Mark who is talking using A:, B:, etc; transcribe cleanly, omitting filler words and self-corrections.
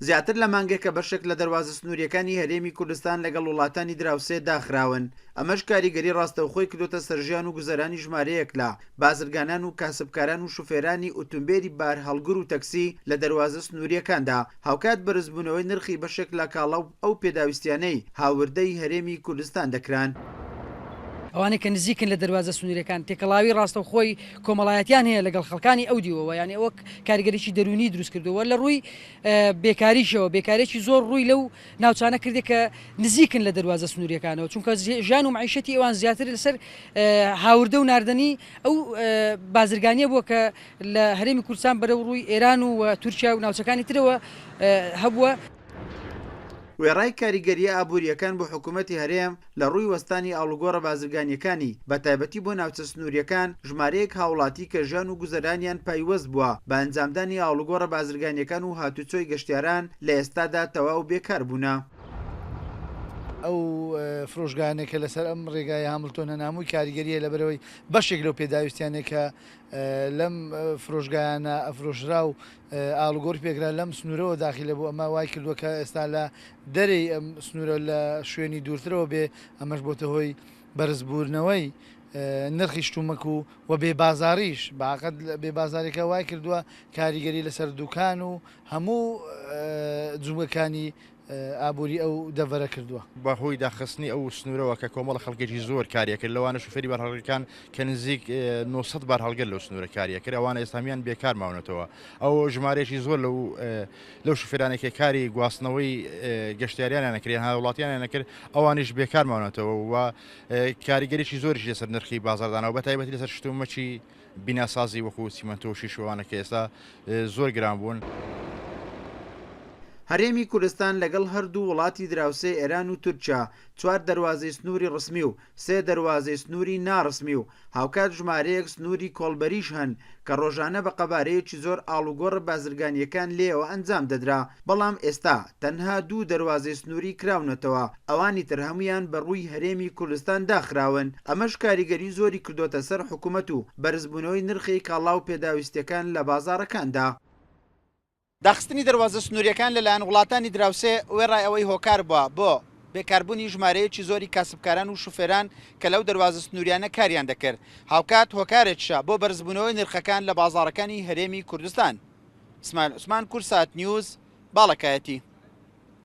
A: زیاتر لە مانگێکە بەشێک لە دەواازە سنووریەکانی هەرێمی کوردستان لەگەڵ وڵاتانی دراوسێ داخراون. ئەمەش کاریگەری ڕاستەوخۆی کردوتە سەرژیان و گوزەرانی ژمارەیەک لە بازرگانان و کاسبکاران و شوفێرانی ئۆتۆمبیلی بار هەڵگر و تەکسی لە دەواازە سنووریەکاندا هاوکات بەرزبوونەوەی نرخی بەشێک لە کاڵە و ئەو پێداویستیانەی هاوردەی هەرێمی کوردستان دەکران.
B: ئەوانەی کە نزیکن لە دەواازە سنووریەکان تێکەڵاوی ڕاستەوخۆی کۆمەڵایەتیان هەیە لەگەڵ خەڵکانی ئەو دیوەوە، یعنی ئەوە کاریگەریی دەرونی دروست کردووە لە ڕووی بێکاریشەوە بێکارێکی زۆر ڕووی لەو ناوچانە کردێ کە نزیکن لە دەواازە سنووریەکانەوە، چونکە ژیان و معیشەتی ئەوان زیاتر لەسەر هاوردە و ناردنی ئەو بازرگانیە بووە کە لە هەرێمی کوردستان بەرەو ڕووی ئێران و تورکیا و ناوچەکانی ترەوە هەبووە.
A: وێڕای کاریگەریە ئابوووریەکان بۆ حکوومەتی هەرێم لە ڕووی وەستانی ئاڵوگۆڕە بازرگانیەکانی بە تایبەتی بۆ ناوچە سنووریەکان ژمارەیەک هاوڵاتی کە ژیان و گوزەرانیان پایوەست بووە بە ئەنجامدانی ئاڵوگۆڕە بازرگانیەکان و هاتوچۆی گەشتیاران لە ئێستادا تەواو بێکار بوونە.
C: ئەو فرۆژگانێکە لەسەر ئەم ڕێگای هەمڵتۆنە نامووی کاریگەریە لەبەرەوەی بەشێک لەو پێداویستیانێکە لەم فرۆژگایانە ئەفرۆژرا و ئاڵوگۆڕ پێکرا لەم سنوورەوە داخلە بوو ئەمە وای کردووە کە ئێستا لە دەرەی ئەم سنوورە لە شوێنی دوورترەوە بێ ئەمەش بۆتە هۆی بەرزبوونەوەی نرخی شتومەک و بێبازاریش باقەت بێبازارێکە وای کردووە کاریگەری لەسەر دوکان و هەموو جووەکانی ئابووری ئەو دەڤەرە کردووە
D: بەهۆی داخستنی ئەو سنوورەوە کە کۆمەڵە خەڵکێکی زۆر کاریەکرد لەوانە شوفێری بەرهەڵگەکان کە نزیک 900 بار هەڵگەر لەو سنوورە کاریەکرد ئەوانە ئێستامیان بێکار ماونەتەوە ئەو ژمارەیەکی زۆر لەو شوفێرانێکی کاری گواستنەوەی گەشتیاریانیان نەکرێن هاوڵاتیانیان نەکرد ئەوانیش بێکار ماونەتەوە و کاریگەریی زۆریش لەسەر نرخی بازاردانەوە بەتایبەتی لەسەر شتومەکی بیناسازی وەکو سیمەنتۆ و شیشوانە کە ئێستا زۆر گران بوون.
A: هەرێمی کوردستان لەگەڵ هەردوو وڵاتی دراوسێ ئێران و تورکیا 4 دەواازەی سنووری ڕسمی و 3 دەواازەی سنووری ناڕسمی و هاوکات ژمارەیەک سنووری کۆڵبەریش هەن کە ڕۆژانە بە قەبارەیەکی زۆر ئاڵوگۆڕە بازرگانیەکان لێەوە ئەنجام دەدرا، بەڵام ئێستا تەنها 2 دەواازەی سنووری کراونەتەوە، ئەوانی تر هەمویان بەڕووی هەرێمی کوردستان داخراون. ئەمەش کاریگەری زۆری کردوتە سەر حکوومەت و بەرزبوونەوەی نرخی کاڵا و پێداویستەکان لە بازاڕەکاندا. داخستنی دەواازە سنووریەکان لەلایەن وڵاتانی دراوسێ وێڕای ئەوەی هۆکار بووە بۆ بێکاربوونی ژمارەیەکی زۆری کاسبکاران و شوفێران کە لەو دەواازە سنووریانە کاریان دەکرد، هاوکات هۆکارێکشە بۆ بەرزبوونەوەی نرخەکان لە بازاڕەکانی هەرێمی کوردستان. ئوسمان کورسات نیوز باڵەکایەتی.